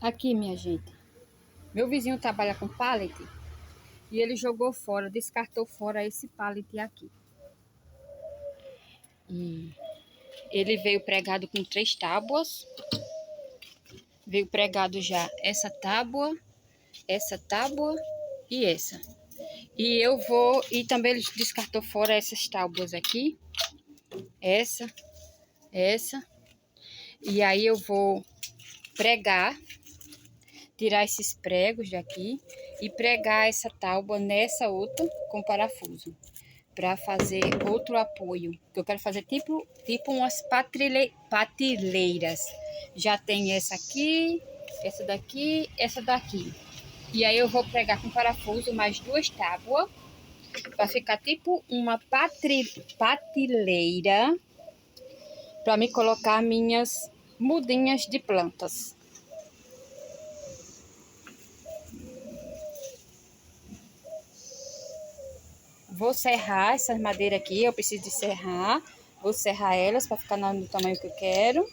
Aqui, minha gente, meu vizinho trabalha com pallet e ele jogou fora, descartou fora esse pallet aqui. E ele veio pregado com 3 tábuas. Veio pregado já essa tábua e essa. E também ele descartou fora essas tábuas aqui. Essa. E aí eu vou pregar, tirar esses pregos daqui e pregar essa tábua nessa outra com parafuso, para fazer outro apoio, que eu quero fazer tipo umas prateleiradas. Já tem essa aqui, essa daqui, essa daqui. E aí eu vou pregar com parafuso mais 2 tábuas, para ficar tipo uma prateleira, para me colocar minhas mudinhas de plantas. Vou serrar essas madeiras aqui, eu preciso de serrar. Vou serrar elas para ficar no tamanho que eu quero.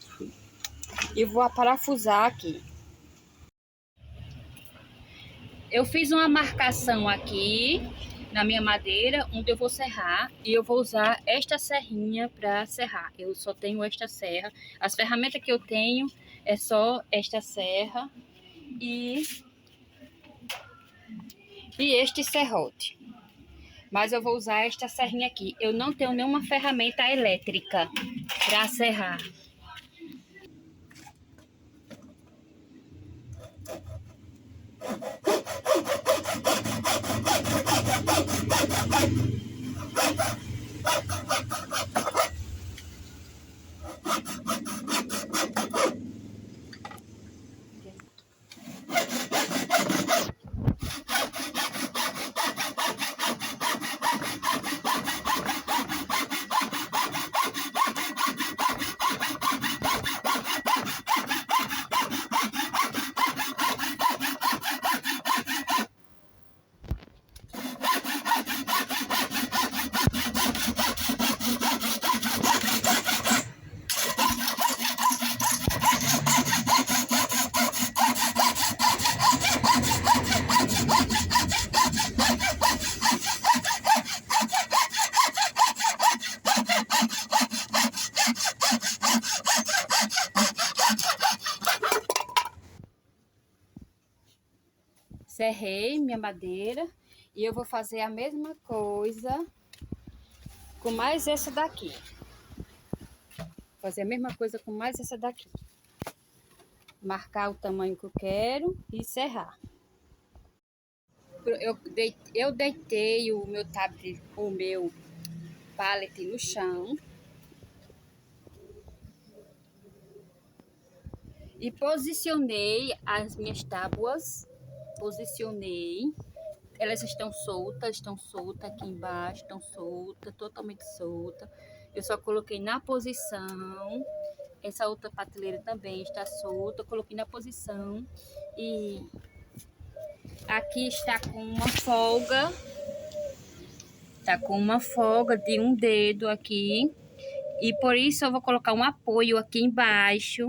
E vou aparafusar aqui. Eu fiz uma marcação aqui na minha madeira, onde eu vou serrar. E eu vou usar esta serrinha para serrar. Eu só tenho esta serra. As ferramentas que eu tenho é só esta serra e este serrote. Mas eu vou usar esta serrinha aqui. Eu não tenho nenhuma ferramenta elétrica para serrar. Serrei minha madeira e eu vou fazer a mesma coisa com mais essa daqui. Fazer a mesma coisa com mais essa daqui. Marcar o tamanho que eu quero e serrar. Eu deitei o meu tablet, o meu pallet no chão. E posicionei as minhas tábuas. Posicionei. Elas estão soltas aqui embaixo, estão soltas, totalmente soltas. Eu só coloquei na posição. Essa outra prateleira também está solta, eu coloquei na posição. E aqui está com uma folga. Está com uma folga de um dedo aqui. E por isso eu vou colocar um apoio aqui embaixo.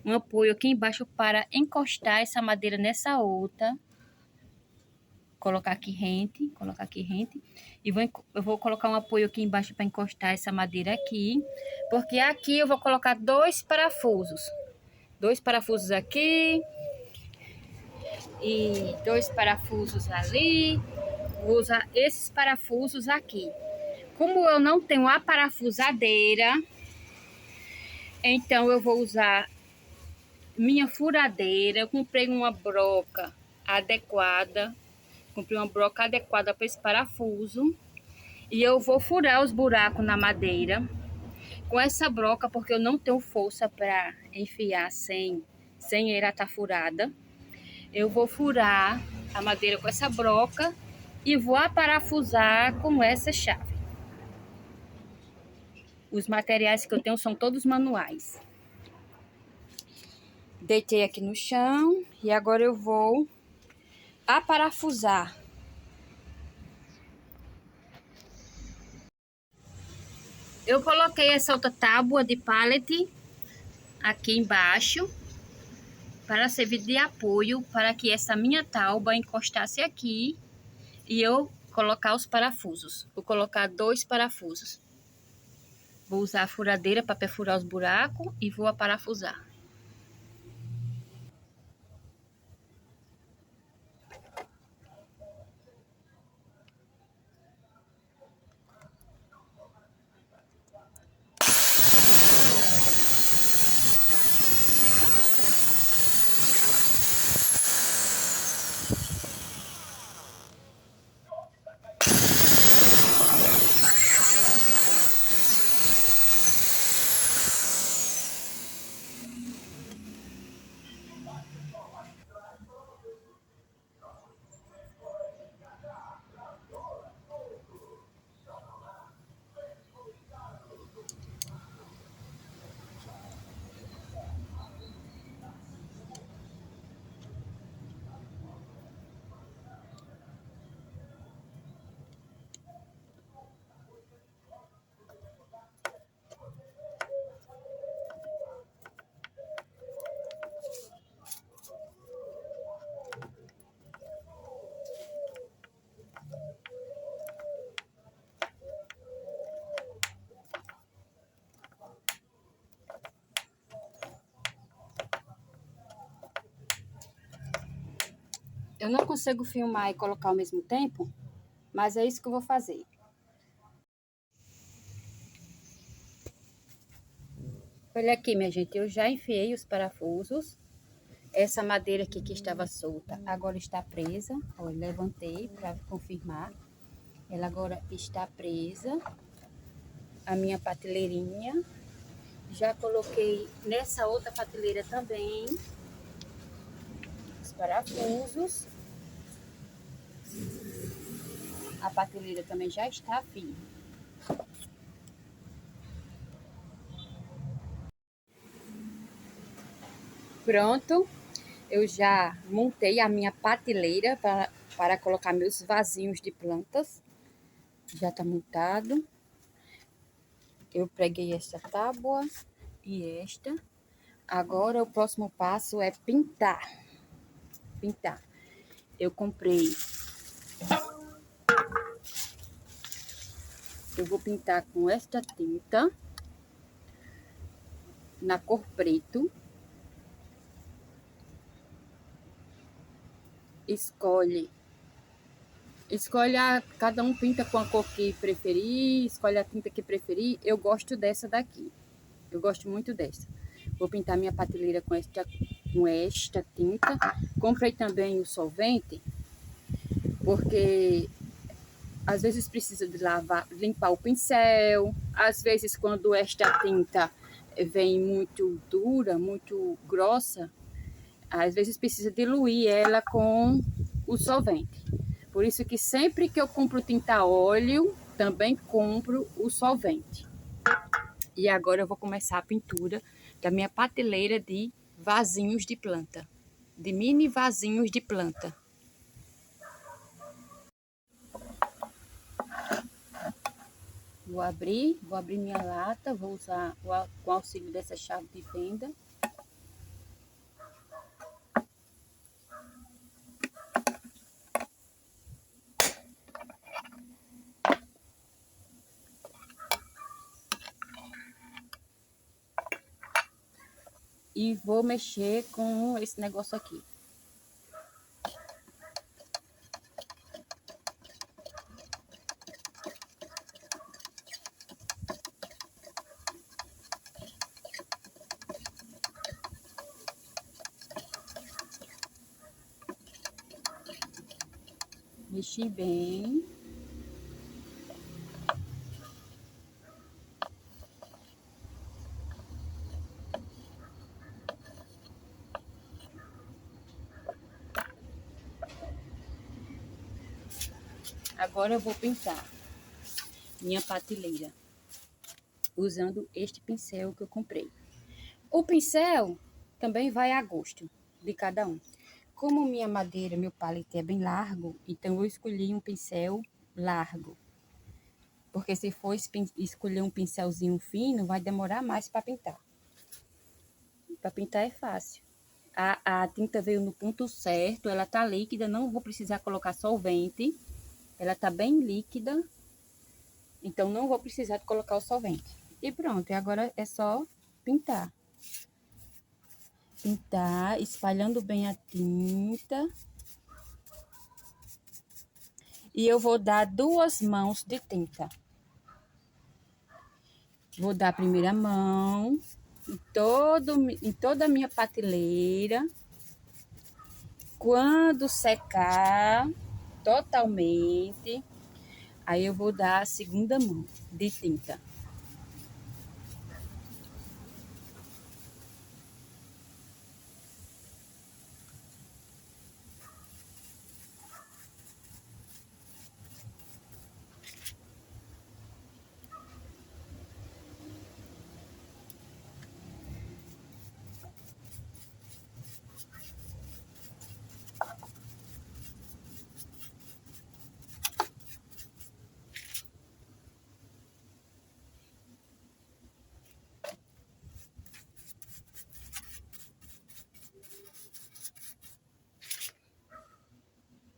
Um apoio aqui embaixo para encostar essa madeira nessa outra. Colocar aqui rente. E eu vou colocar um apoio aqui embaixo para encostar essa madeira aqui. Porque aqui eu vou colocar 2 parafusos. 2 parafusos aqui. E 2 parafusos ali. Vou usar esses parafusos aqui. Como eu não tenho a parafusadeira, então eu vou usar minha furadeira. Eu comprei uma broca adequada. Para esse parafuso. E eu vou furar os buracos na madeira com essa broca, porque eu não tenho força para enfiar sem ela estar furada. Eu vou furar a madeira com essa broca e vou aparafusar com essa chave. Os materiais que eu tenho são todos manuais. Deitei aqui no chão e agora eu vou aparafusar. Eu coloquei essa outra tábua de pallet aqui embaixo. para servir de apoio para que essa minha tauba encostasse aqui e eu colocar os parafusos. Vou colocar 2 parafusos. Vou usar a furadeira para perfurar os buracos e vou aparafusar. Eu não consigo filmar e colocar ao mesmo tempo, mas é isso que eu vou fazer. Olha aqui, minha gente, eu já enfiei os parafusos. Essa madeira aqui que estava solta, agora está presa. Olha, levantei para confirmar. Ela agora está presa. A minha prateleirinha. Já coloquei nessa outra prateleira também os parafusos. A prateleira também já está firme. Pronto, eu já montei a minha prateleira para colocar meus vasinhos de plantas. Já está montado. Eu preguei esta tábua e esta. Agora o próximo passo é pintar. Pintar. Eu comprei. Eu vou pintar com esta tinta na cor preto. Cada um pinta com a cor que preferir, escolhe a tinta que preferir. Eu gosto dessa daqui. Eu gosto muito dessa. Vou pintar minha prateleira com esta tinta. Comprei também o solvente, porque às vezes precisa de limpar o pincel. Às vezes quando esta tinta vem muito dura, muito grossa, às vezes precisa diluir ela com o solvente. Por isso que sempre que eu compro tinta a óleo, também compro o solvente. E agora eu vou começar a pintura da minha prateleira de vasinhos de planta. De mini vasinhos de planta. Vou abrir minha lata, vou usar com auxílio dessa chave de fenda. E vou mexer com esse negócio aqui. Mexi bem. Agora eu vou pintar minha prateleira usando este pincel que eu comprei. O pincel também vai a gosto de cada um. Como minha madeira, meu palito é bem largo, então eu escolhi um pincel largo. Porque se for escolher um pincelzinho fino, vai demorar mais para pintar. Para pintar é fácil. A tinta veio no ponto certo, ela tá líquida, não vou precisar colocar solvente. Ela tá bem líquida, então não vou precisar de colocar o solvente. E pronto, e agora é só pintar. Pintar, espalhando bem a tinta. E eu vou dar 2 mãos de tinta. Vou dar a primeira mão em toda a minha prateleira. Quando secar totalmente, aí eu vou dar a segunda mão de tinta.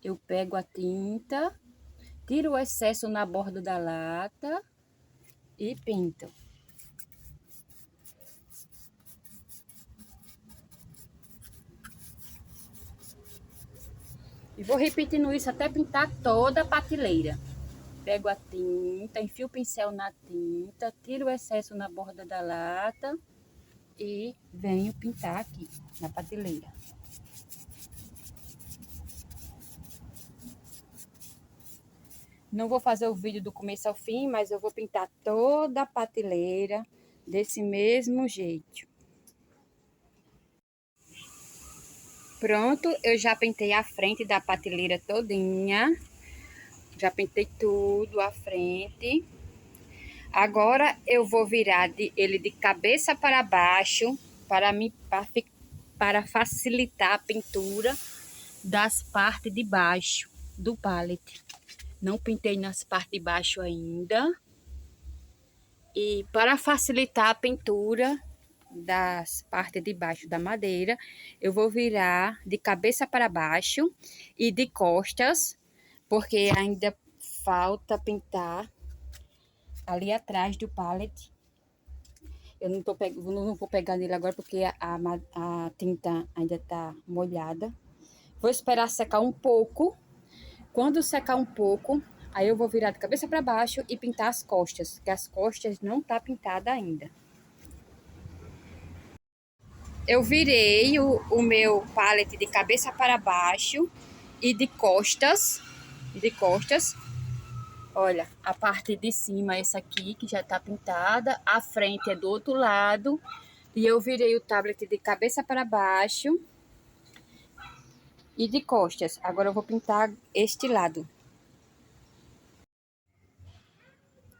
Eu pego a tinta, tiro o excesso na borda da lata e pinto. E vou repetindo isso até pintar toda a prateleira. Pego a tinta, enfio o pincel na tinta, tiro o excesso na borda da lata e venho pintar aqui na prateleira. Não vou fazer o vídeo do começo ao fim, mas eu vou pintar toda a prateleira desse mesmo jeito. Pronto, eu já pintei a frente da prateleira todinha. Já pintei tudo a frente. Agora eu vou virar ele de cabeça para baixo para facilitar a pintura das partes de baixo do pallet. Não pintei nas partes de baixo ainda. E para facilitar a pintura das partes de baixo da madeira, eu vou virar de cabeça para baixo e de costas, porque ainda falta pintar ali atrás do pallet. Eu não vou pegar nele agora porque a tinta ainda tá molhada. Vou esperar secar um pouco. Quando secar um pouco, aí eu vou virar de cabeça para baixo e pintar as costas, que as costas não tá pintada ainda. Eu virei o meu pallet de cabeça para baixo e de costas. Olha, a parte de cima é essa aqui, que já tá pintada. A frente é do outro lado. E eu virei o tablet de cabeça para baixo e de costas. Agora eu vou pintar este lado.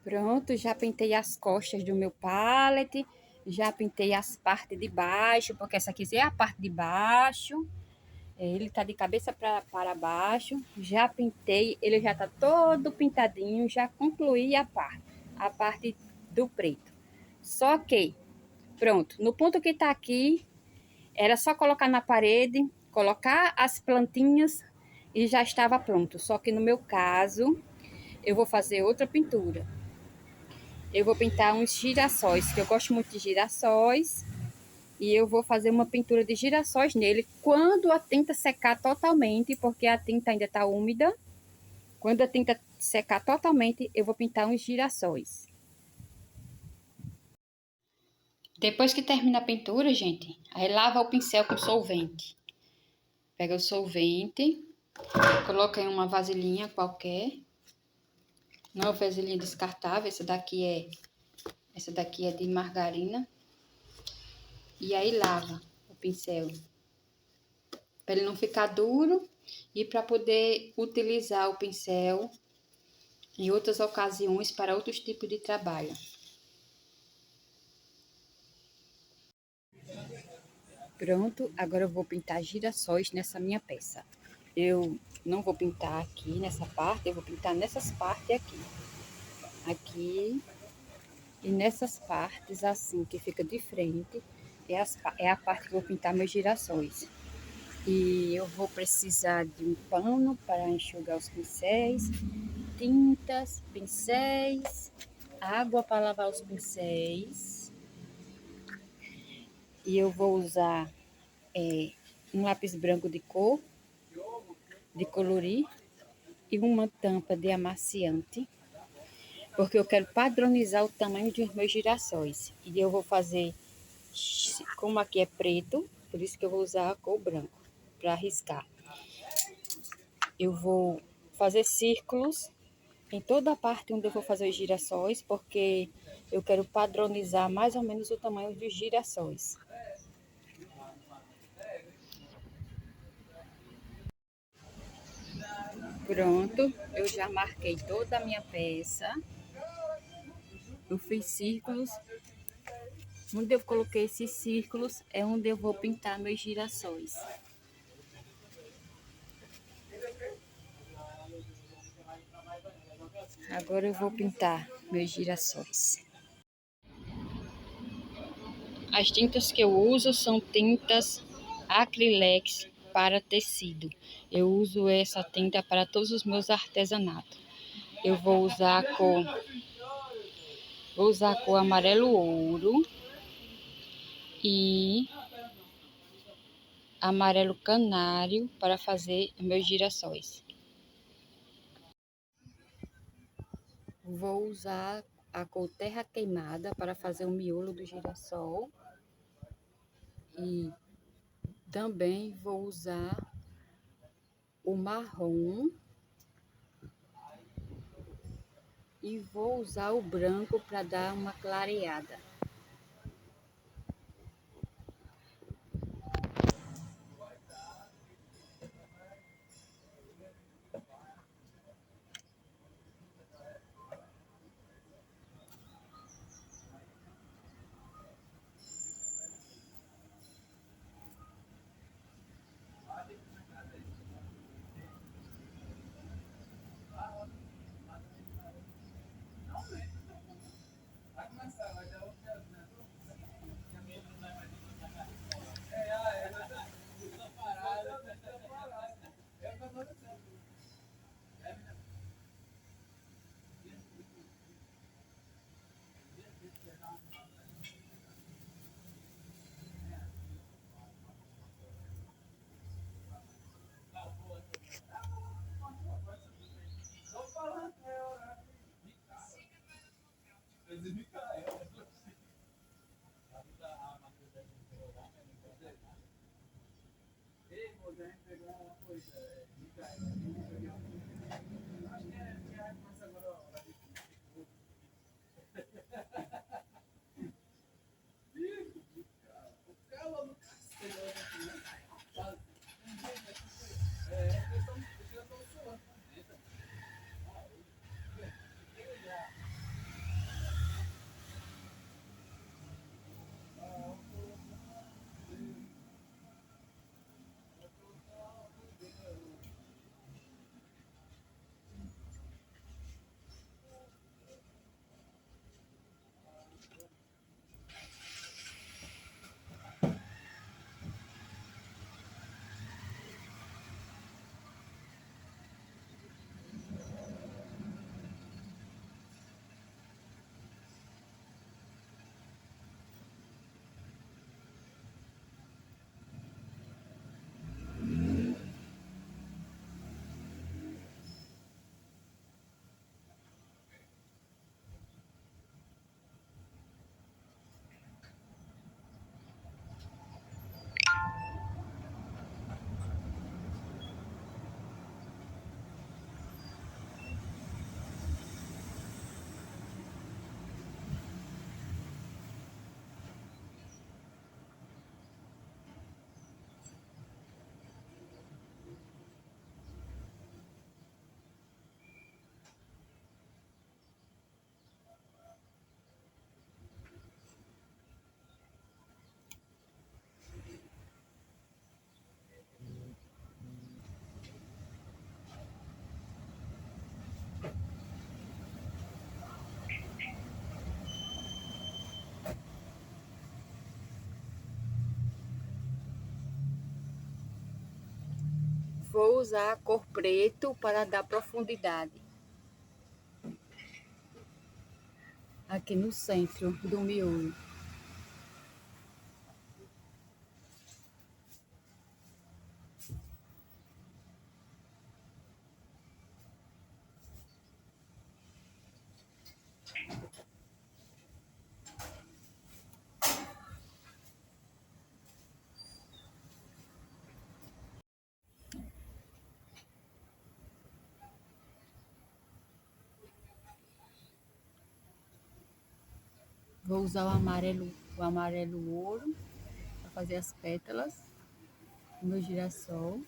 Pronto, já pintei as costas do meu pallet. Já pintei as partes de baixo, porque essa aqui é a parte de baixo. Ele tá de cabeça para baixo. Já pintei, ele já tá todo pintadinho. Já concluí a parte do preto. Só que, pronto, no ponto que tá aqui, era só colocar na parede, colocar as plantinhas e já estava pronto. Só que no meu caso, eu vou fazer outra pintura. Eu vou pintar uns girassóis, que eu gosto muito de girassóis. E eu vou fazer uma pintura de girassóis nele quando a tinta secar totalmente, porque a tinta ainda está úmida. Quando a tinta secar totalmente, eu vou pintar uns girassóis. Depois que termina a pintura, gente, aí lava o pincel com solvente. Pega o solvente, coloca em uma vasilhinha qualquer. Não é uma vasilhinha descartável, essa daqui é de margarina. E aí lava o pincel, para ele não ficar duro e para poder utilizar o pincel em outras ocasiões para outros tipos de trabalho. Pronto, agora eu vou pintar girassóis nessa minha peça. Eu não vou pintar aqui nessa parte, eu vou pintar nessas partes aqui. Aqui e nessas partes assim, que fica de frente, é a parte que eu vou pintar meus girassóis. E eu vou precisar de um pano para enxugar os pincéis, tintas, pincéis, água para lavar os pincéis. E eu vou usar um lápis branco de cor, de colorir, e uma tampa de amaciante, porque eu quero padronizar o tamanho dos meus girassóis. E eu vou fazer, como aqui é preto, por isso que eu vou usar a cor branco para riscar. Eu vou fazer círculos em toda a parte onde eu vou fazer os girassóis, porque eu quero padronizar mais ou menos o tamanho dos girassóis. Pronto, eu já marquei toda a minha peça. Eu fiz círculos. Onde eu coloquei esses círculos é onde eu vou pintar meus girassóis. Agora eu vou pintar meus girassóis. As tintas que eu uso são tintas Acrylex para tecido. Eu uso essa tinta para todos os meus artesanatos. Eu vou usar a cor amarelo ouro e amarelo canário para fazer meus girassóis. Vou usar a cor terra queimada para fazer o miolo do girassol. E também vou usar o marrom. E vou usar o branco para dar uma clareada. Vou usar a cor preto para dar profundidade aqui no centro do miolo. Vou usar o amarelo ouro para fazer as pétalas do meu girassol.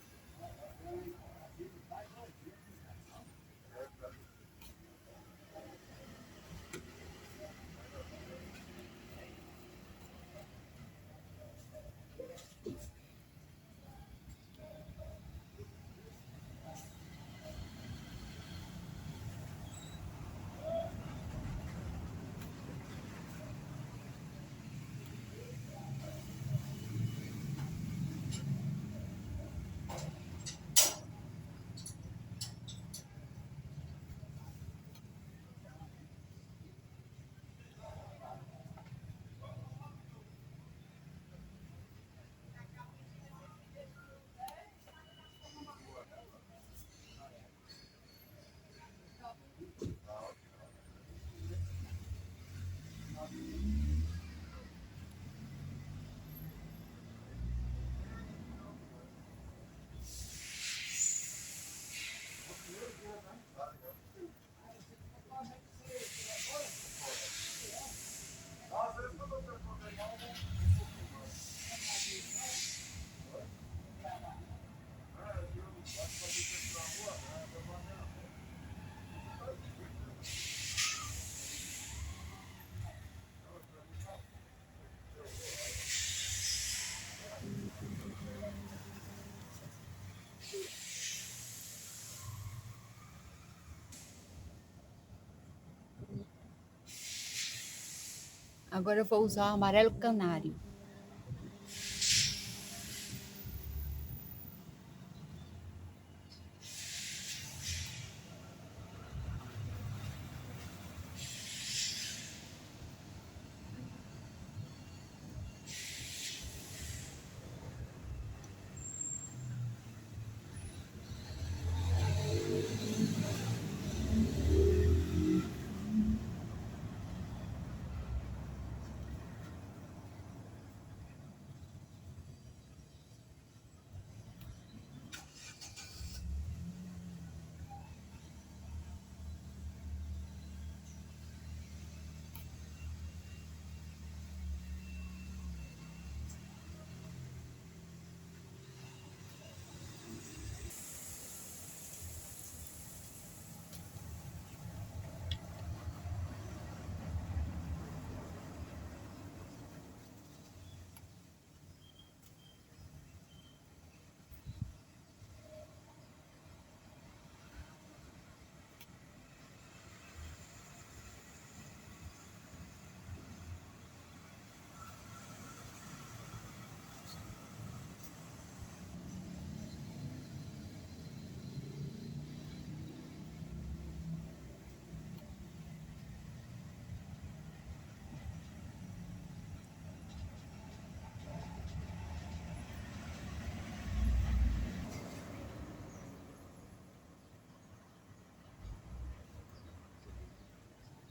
Agora eu vou usar o amarelo canário.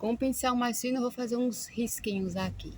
Com o pincel mais fino, eu vou fazer uns risquinhos aqui.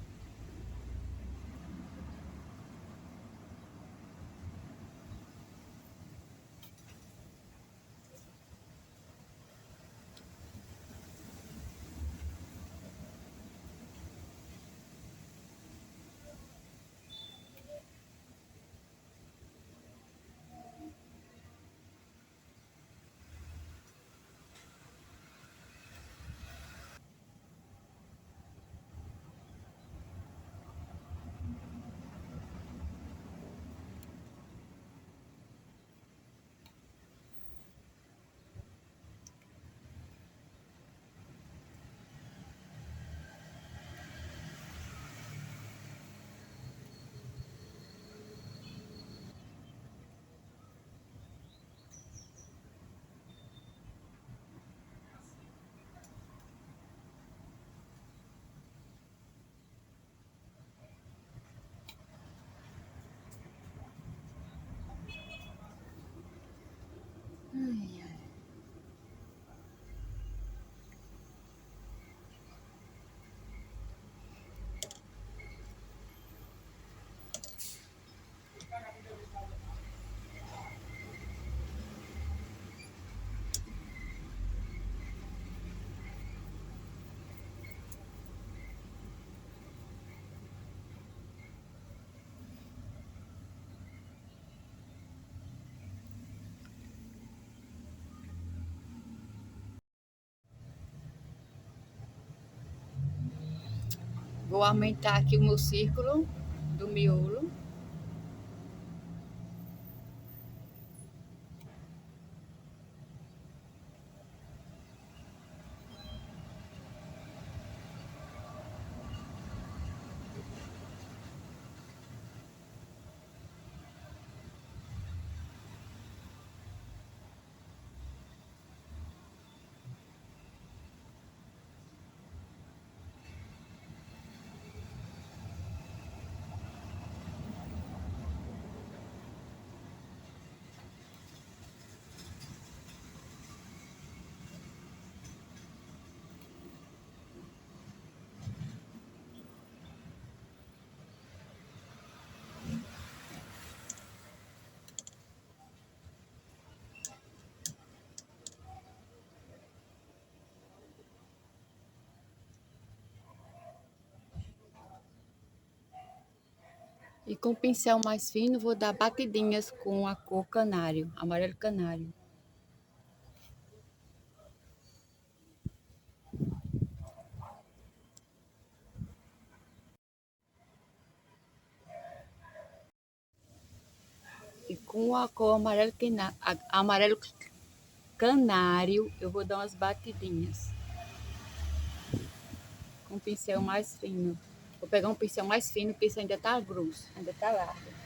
Vou aumentar aqui o meu círculo do miolo. E com o pincel mais fino, vou dar batidinhas com a cor canário, amarelo canário. E com a cor amarelo canário, eu vou dar umas batidinhas. Com o pincel mais fino. Vou pegar um pincel mais fino, o pincel ainda tá grosso, ainda tá largo.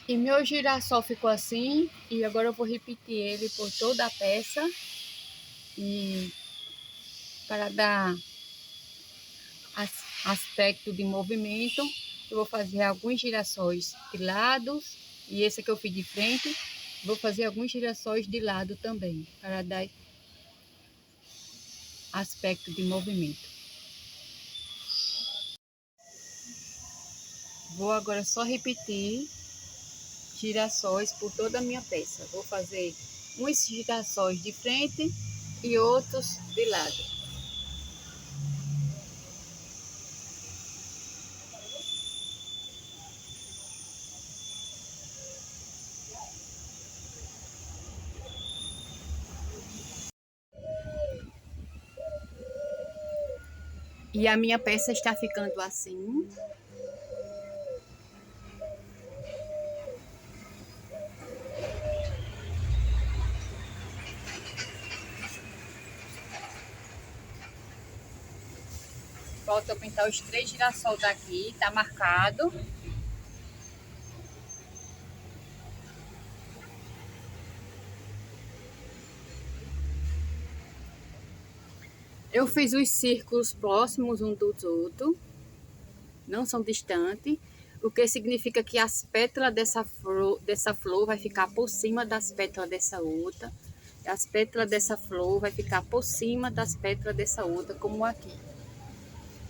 E meu girassol ficou assim, e agora eu vou repetir ele por toda a peça. E para dar aspecto de movimento, eu vou fazer alguns girassóis de lados, e esse que eu fiz de frente, vou fazer alguns girassóis de lado também, para dar aspecto de movimento. Vou agora só repetir girassóis por toda a minha peça. Vou fazer uns girassóis de frente e outros de lado. E a minha peça está ficando assim. Falta eu pintar os 3 girassóis daqui, tá marcado. Eu fiz os círculos próximos um dos outros, não são distantes, o que significa que as pétalas dessa flor vai ficar por cima das pétalas dessa outra. As pétalas dessa flor vai ficar por cima das pétalas dessa outra, como aqui.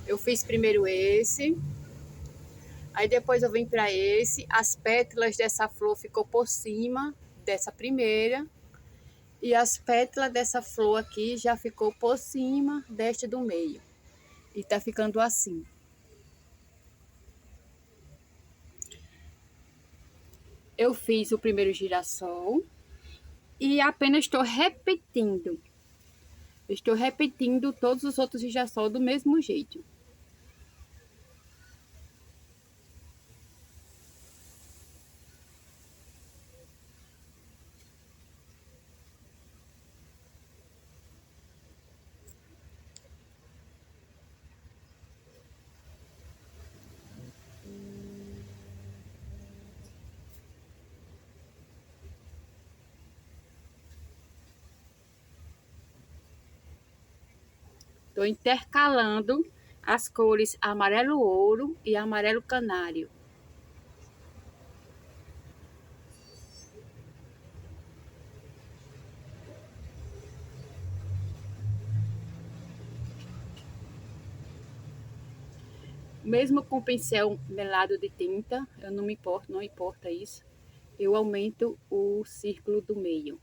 Eu fiz primeiro esse, aí depois eu vim para esse, as pétalas dessa flor ficou por cima dessa primeira, e as pétalas dessa flor aqui já ficou por cima desta do meio. E tá ficando assim. Eu fiz o primeiro girassol e apenas estou repetindo. Estou repetindo todos os outros girassóis do mesmo jeito. Estou intercalando as cores amarelo ouro e amarelo canário. Mesmo com pincel melado de tinta, eu não me importo, não importa isso. Eu aumento o círculo do meio.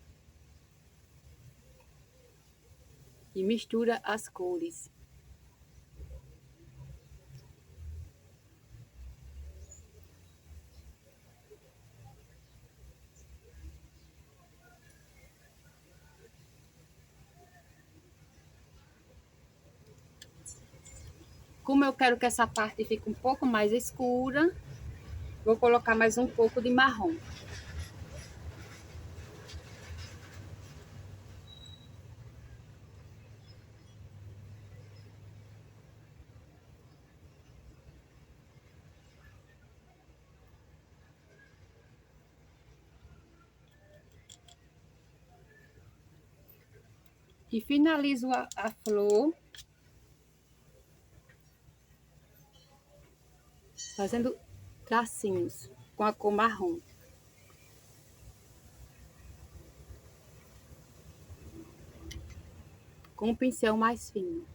E mistura as cores. Como eu quero que essa parte fique um pouco mais escura, vou colocar mais um pouco de marrom. E finalizo a flor fazendo tracinhos com a cor marrom. Com um pincel mais fino.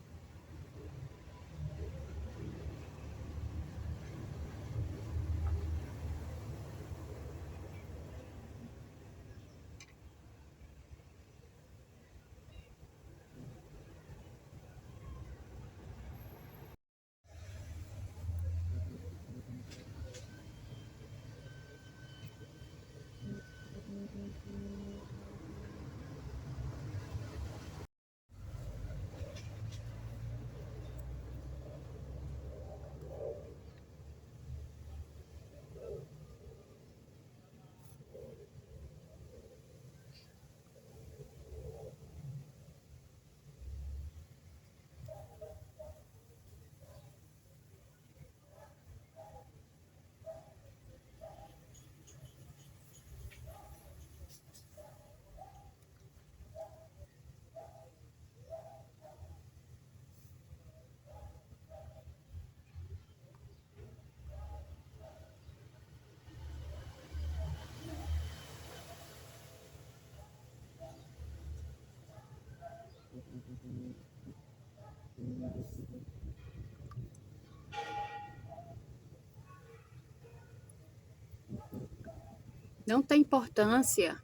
Não tem importância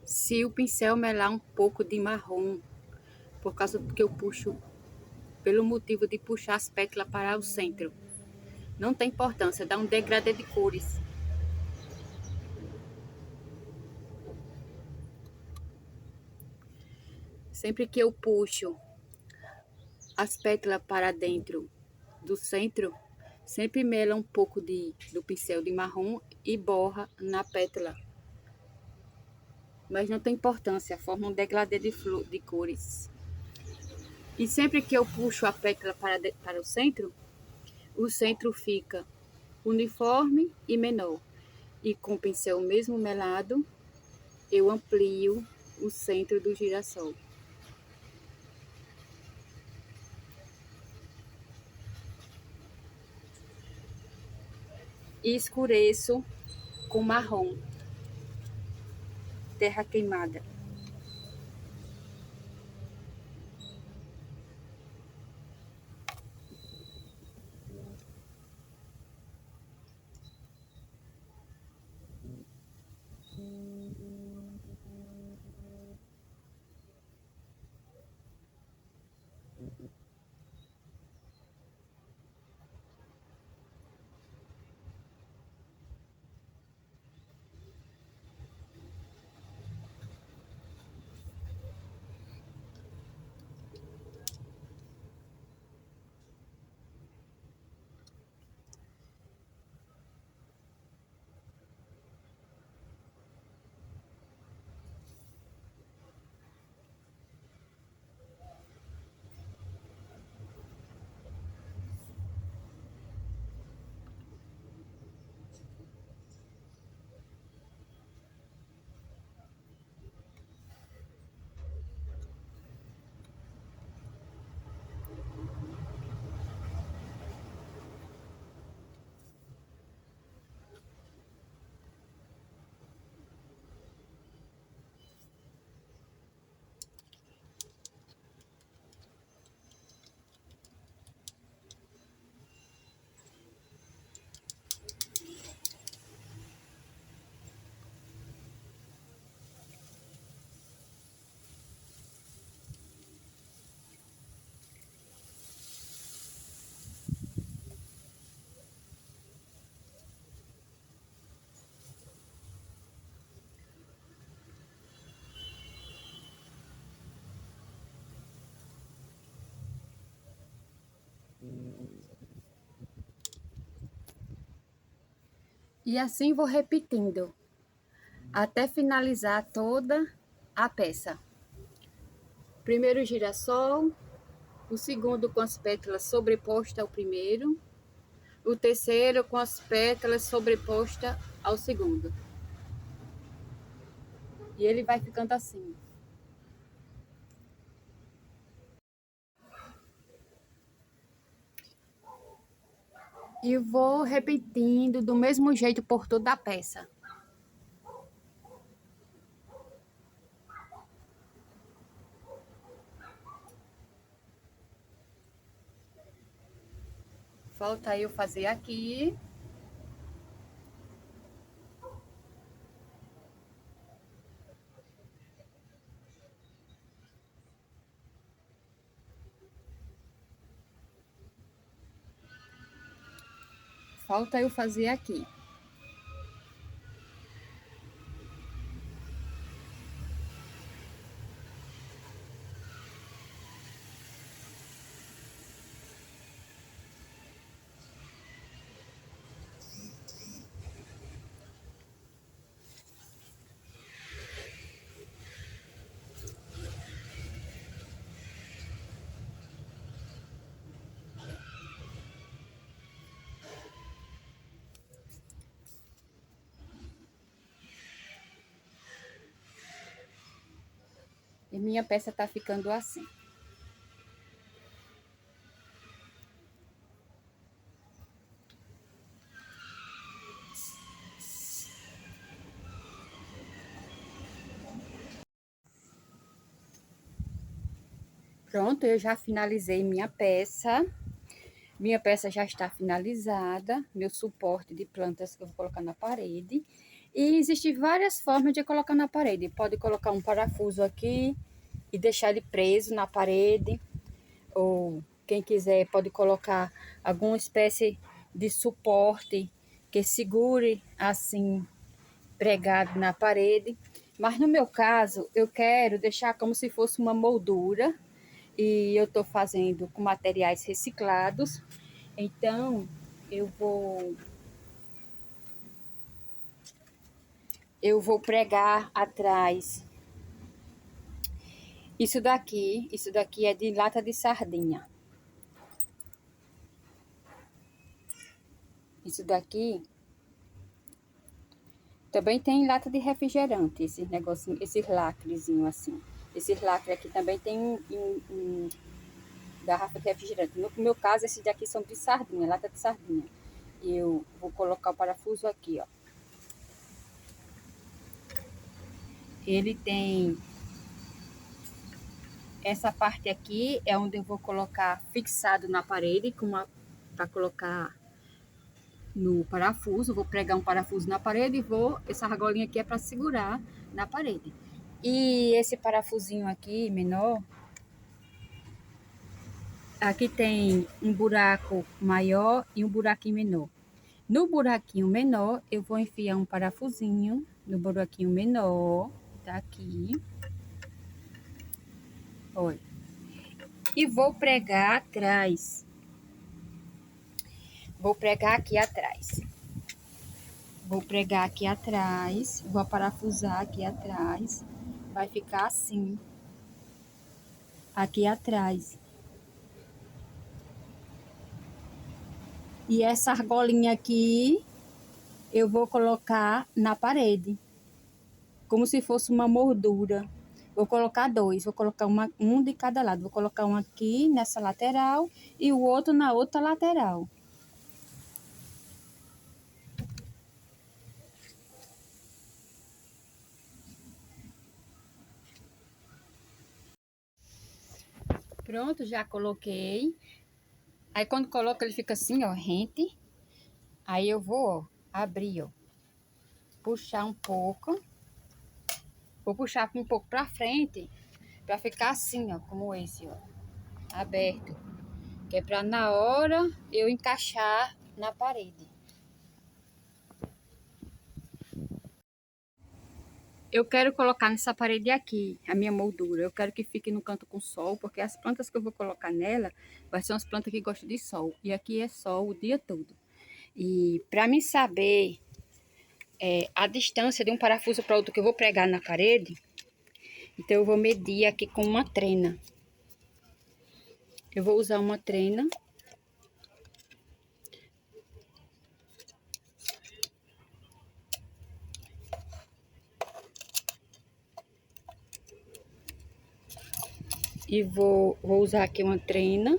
se o pincel melar um pouco de marrom, por causa do que eu puxo, pelo motivo de puxar as pétalas para o centro. Não tem importância, dá um degradê de cores. Sempre que eu puxo as pétalas para dentro do centro, sempre mela um pouco do pincel de marrom e borra na pétala. Mas não tem importância, forma um degradê de cores. E sempre que eu puxo a pétala para o centro fica uniforme e menor. E com o pincel mesmo melado, eu amplio o centro do girassol. E escureço com marrom, terra queimada. E assim vou repetindo até finalizar toda a peça. Primeiro girassol, o segundo com as pétalas sobrepostas ao primeiro, o terceiro com as pétalas sobrepostas ao segundo. E ele vai ficando assim. E vou repetindo do mesmo jeito por toda a peça. Falta eu fazer aqui. Falta eu fazer aqui. E minha peça tá ficando assim. Pronto, eu já finalizei minha peça. Minha peça já está finalizada. Meu suporte de plantas que eu vou colocar na parede. E existem várias formas de colocar na parede. Pode colocar um parafuso aqui e deixar ele preso na parede. Ou quem quiser pode colocar alguma espécie de suporte que segure assim pregado na parede. Mas no meu caso, eu quero deixar como se fosse uma moldura. E eu estou fazendo com materiais reciclados. Então, eu vou pregar atrás. Isso daqui é de lata de sardinha. Isso daqui também tem lata de refrigerante, esses negocinhos, esses lacrezinhos assim. Esses lacres aqui também tem em garrafa de refrigerante. No meu caso, esses daqui são de sardinha, lata de sardinha. E eu vou colocar o parafuso aqui, ó. Ele tem essa parte aqui, é onde eu vou colocar fixado na parede, para colocar no parafuso. Vou pregar um parafuso na parede e essa argolinha aqui é para segurar na parede. E esse parafusinho aqui, menor, aqui tem um buraco maior e um buraquinho menor. No buraquinho menor, eu vou enfiar um parafusinho no buraquinho menor, tá aqui. Olha. E vou pregar atrás. Vou pregar aqui atrás. Vou pregar aqui atrás, vou parafusar aqui atrás. Vai ficar assim. Aqui atrás. E essa argolinha aqui, eu vou colocar na parede. Como se fosse uma moldura. Vou colocar dois, vou colocar um de cada lado. Vou colocar um aqui nessa lateral e o outro na outra lateral. Pronto, já coloquei. Aí quando coloca ele fica assim, ó, rente. Aí eu vou, ó, abrir, ó. Puxar um pouco. Vou puxar um pouco pra frente, pra ficar assim, ó, como esse, ó. Aberto. Que é pra na hora eu encaixar na parede. Eu quero colocar nessa parede aqui, a minha moldura. Eu quero que fique no canto com sol, porque as plantas que eu vou colocar nela, vai ser umas plantas que gostam de sol. E aqui é sol o dia todo. E para mim saber a distância de um parafuso para outro que eu vou pregar na parede. Então, eu vou medir aqui com uma trena. Eu vou usar uma trena. E vou usar aqui uma trena.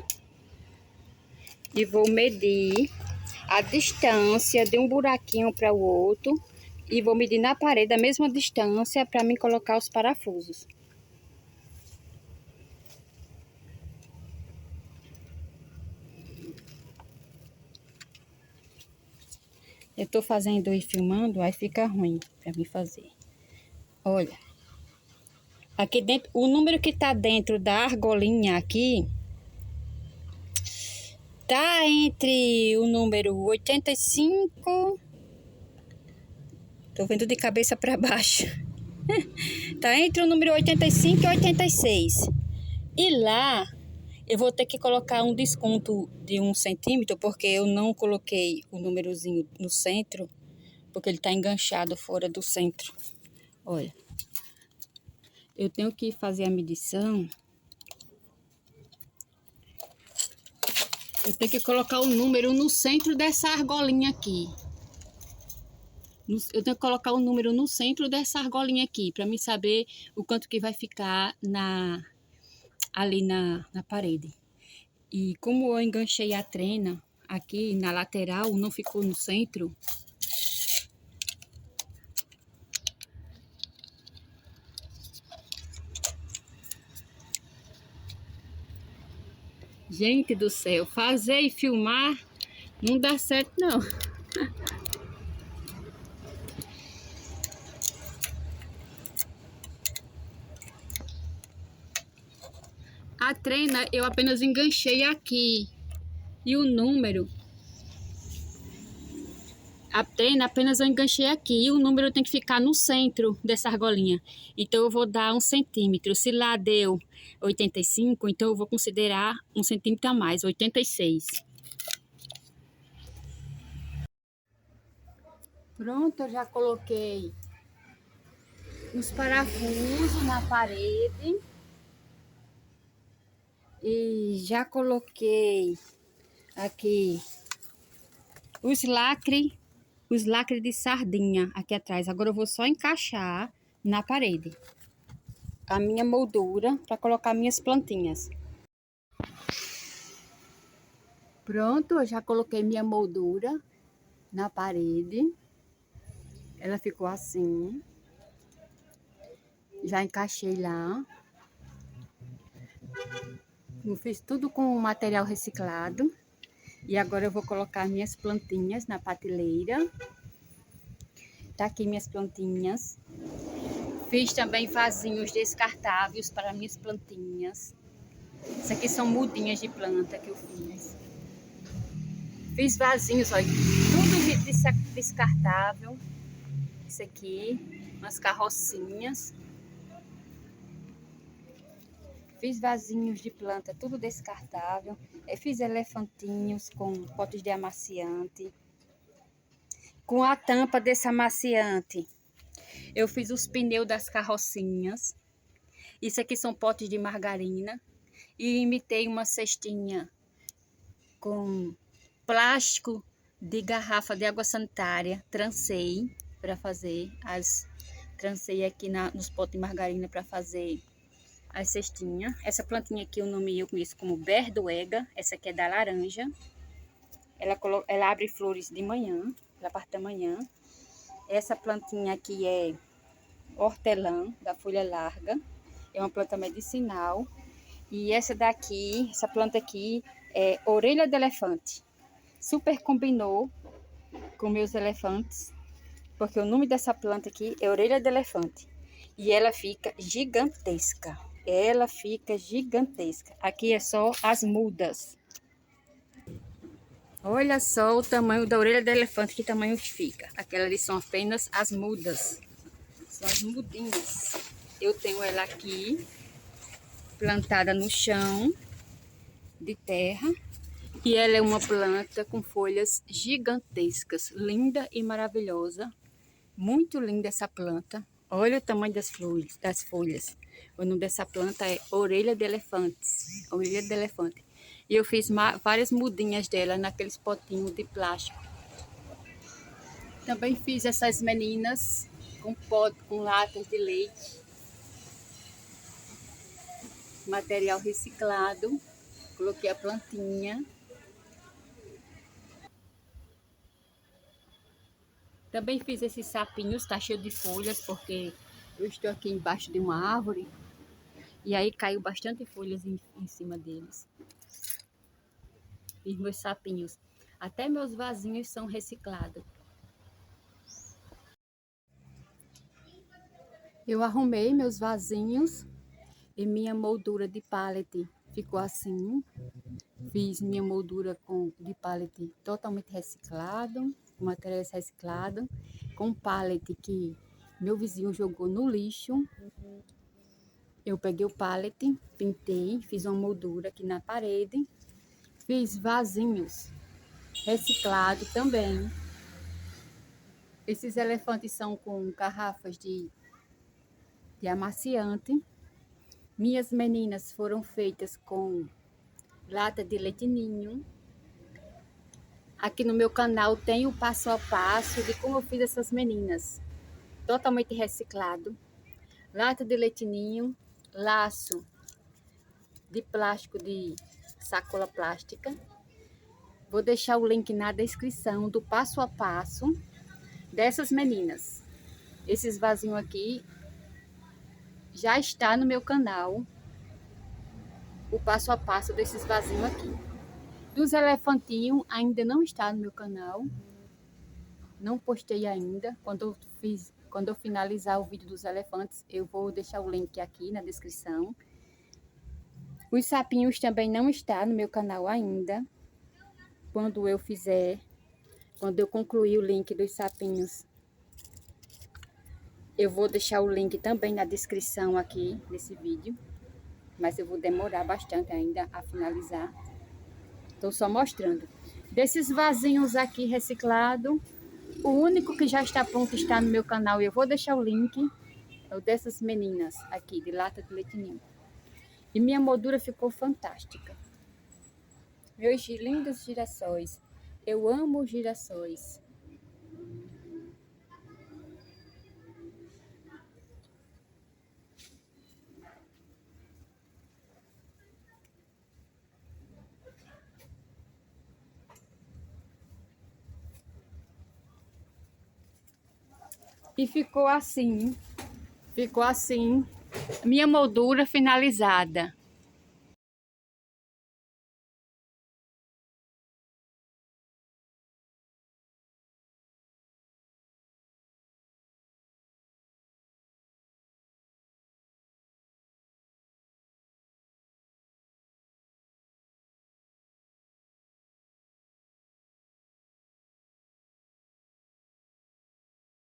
E vou medir a distância de um buraquinho para o outro. E vou medir na parede a mesma distância para mim colocar os parafusos. Eu tô fazendo e filmando, aí fica ruim para mim fazer. Olha. Aqui dentro, o número que tá dentro da argolinha aqui tá entre o número 85. Tô vendo de cabeça para baixo. Tá entre o número 85 e 86. E lá eu vou ter que colocar um desconto de 1 centímetro, porque eu não coloquei o númerozinho no centro, porque ele tá enganchado fora do centro. Olha. Eu tenho que fazer a medição. Eu tenho que colocar o número no centro dessa argolinha aqui. Eu tenho que colocar o número no centro dessa argolinha aqui, para mim saber o quanto que vai ficar ali na parede. E como eu enganchei a trena aqui na lateral, não ficou no centro. Gente do céu, fazer e filmar não dá certo não. A trena eu apenas enganchei aqui. E o número... A trena apenas eu enganchei aqui. E o número tem que ficar no centro dessa argolinha. Então eu vou dar 1 centímetro. Se lá deu 85, então eu vou considerar 1 centímetro a mais, 86. Pronto, eu já coloquei os parafusos na parede. E já coloquei aqui os lacres de sardinha aqui atrás. Agora eu vou só encaixar na parede a minha moldura para colocar minhas plantinhas. Pronto, eu já coloquei minha moldura na parede. Ela ficou assim. Já encaixei lá. Eu fiz tudo com material reciclado. E agora eu vou colocar minhas plantinhas na prateleira. Tá aqui minhas plantinhas. Fiz também vasinhos descartáveis para minhas plantinhas. Isso aqui são mudinhas de planta que eu fiz. Fiz vasinhos, olha, tudo descartável. Isso aqui, umas carrocinhas. Fiz vasinhos de planta, tudo descartável. Eu fiz elefantinhos com potes de amaciante. Com a tampa desse amaciante, eu fiz os pneus das carrocinhas. Isso aqui são potes de margarina. E imitei uma cestinha com plástico de garrafa de água sanitária. Trancei para fazer Trancei aqui nos potes de margarina para fazer as cestinhas. Essa plantinha aqui eu conheço como berdoega. Essa aqui é da laranja. Ela abre flores de manhã, da parte da manhã. Essa plantinha aqui é hortelã, da folha larga. É uma planta medicinal. E essa planta aqui é orelha de elefante. Super combinou com meus elefantes, porque o nome dessa planta aqui é orelha de elefante. E ela fica gigantesca. Ela fica gigantesca. Aqui é só as mudas. Olha só o tamanho da orelha de elefante, que tamanho fica. Aquela ali são apenas as mudas. São as mudinhas. Eu tenho ela aqui, plantada no chão de terra. E ela é uma planta com folhas gigantescas, linda e maravilhosa. Muito linda essa planta. Olha o tamanho das folhas. O nome dessa planta é orelha de elefante. Orelha de elefante. E eu fiz várias mudinhas dela naqueles potinhos de plástico. Também fiz essas meninas com pote, com latas de leite. Material reciclado. Coloquei a plantinha. Também fiz esses sapinhos, tá cheio de folhas, porque eu estou aqui embaixo de uma árvore. E aí caiu bastante folhas em cima deles. Fiz meus sapinhos. Até meus vasinhos são reciclados. Eu arrumei meus vasinhos e minha moldura de pallet ficou assim. Fiz minha moldura de pallet totalmente reciclado, com materiais reciclados, com pallet que meu vizinho jogou no lixo. Eu peguei o pallet, pintei, fiz uma moldura aqui na parede, fiz vasinhos reciclados também. Esses elefantes são com garrafas de amaciante. Minhas meninas foram feitas com lata de leite ninho. Aqui no meu canal tem o passo a passo de como eu fiz essas meninas. Totalmente reciclado. Lata de leite ninho, laço de plástico, de sacola plástica. Vou deixar o link na descrição do passo a passo dessas meninas. Esses vasinhos aqui já está no meu canal. O passo a passo desses vasinhos aqui. Dos elefantinhos ainda não está no meu canal. Não postei ainda. Quando eu finalizar o vídeo dos elefantes, eu vou deixar o link aqui na descrição. Os sapinhos também não está no meu canal ainda. Quando eu concluir o link dos sapinhos, eu vou deixar o link também na descrição aqui desse vídeo. Mas eu vou demorar bastante ainda a finalizar. Estou só mostrando. Desses vasinhos aqui reciclado, o único que já está pronto está no meu canal. Eu vou deixar o link. É o dessas meninas aqui, de lata de leite ninho. E minha moldura ficou fantástica. Meus lindos girassóis. Eu amo girassóis. E ficou assim minha moldura finalizada.